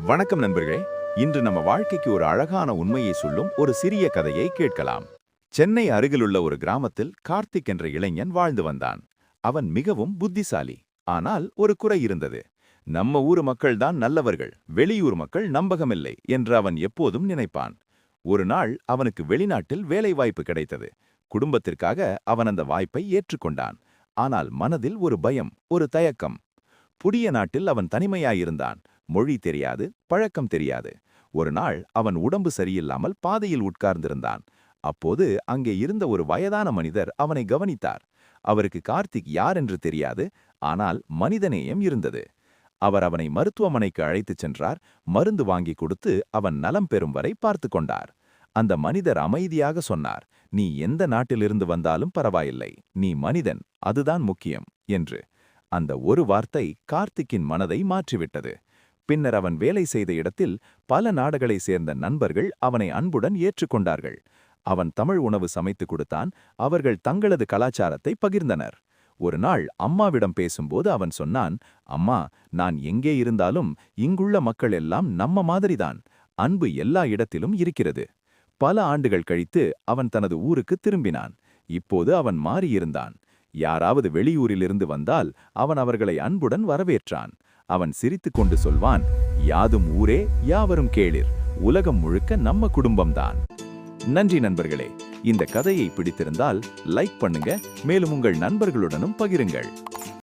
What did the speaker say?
வணக்கம் நண்பர்களே. இன்று நம்ம வாழ்க்கைக்கு ஒரு அழகான உண்மையை சொல்லும் ஒரு சிறிய கதையை கேட்கலாம். சென்னை அருகிலுள்ள ஒரு கிராமத்தில் கார்த்திக் என்ற இளைஞன் வாழ்ந்து வந்தான். அவன் மிகவும் புத்திசாலி. ஆனால் ஒரு குறை இருந்தது. நம்ம ஊர் மக்கள்தான் நல்லவர்கள், வெளியூர் மக்கள் நம்பகமில்லை என்று அவன் எப்போதும் நினைப்பான். ஒரு நாள் அவனுக்கு வெளிநாட்டில் வேலைவாய்ப்பு கிடைத்தது. குடும்பத்திற்காக அவன் அந்த வாய்ப்பை ஏற்றுக்கொண்டான். ஆனால் மனதில் ஒரு பயம், ஒரு தயக்கம். புதிய நாட்டில் அவன் தனிமையாயிருந்தான். மொழி தெரியாது, பழக்கம் தெரியாது. ஒரு நாள் அவன் உடம்பு சரியில்லாமல் பாதையில் உட்கார்ந்திருந்தான். அப்போது அங்கே இருந்த ஒரு வயதான மனிதர் அவனை கவனித்தார். அவருக்கு கார்த்திக் யார் என்று தெரியாது, ஆனால் மனிதநேயம் இருந்தது. அவர் அவனை மருத்துவமனைக்கு அழைத்துச் சென்றார். மருந்து வாங்கி கொடுத்து அவன் நலம் பெறும் வரை பார்த்து கொண்டார். அந்த மனிதர் அமைதியாக சொன்னார், "நீ எந்த நாட்டிலிருந்து வந்தாலும் பரவாயில்லை, நீ மனிதன், அதுதான் முக்கியம்" என்று. அந்த ஒரு வார்த்தை கார்த்திக்கின் மனதை மாற்றிவிட்டது. பின்னர் அவன் வேலை செய்த இடத்தில் பல நாடுகளைச் சேர்ந்த நண்பர்கள் அவனை அன்புடன் ஏற்றுக்கொண்டார்கள். அவன் தமிழ் உணவு சமைத்து கொடுத்தான். அவர்கள் தங்களது கலாச்சாரத்தை பகிர்ந்தனர். ஒரு நாள் அம்மாவிடம் பேசும்போது அவன் சொன்னான், "அம்மா, நான் எங்கே இருந்தாலும் இங்குள்ள மக்கள் எல்லாம் நம்ம மாதிரிதான். அன்பு எல்லா இடத்திலும் இருக்கிறது." பல ஆண்டுகள் கழித்து அவன் தனது ஊருக்கு திரும்பினான். இப்போது அவன் மாறியிருந்தான். யாராவது வெளியூரிலிருந்து வந்தால் அவன் அவர்களை அன்புடன் வரவேற்றான். அவன் சிரித்துக்கொண்டு சொல்வான், "யாதும் ஊரே யாவரும் கேளிர், உலகம் முழுக்க நம்ம குடும்பம்தான்." நன்றி நண்பர்களே. இந்த கதையை பிடித்திருந்தால் லைக் பண்ணுங்க, மேலும் உங்கள் நண்பர்களுடனும் பகிருங்கள்.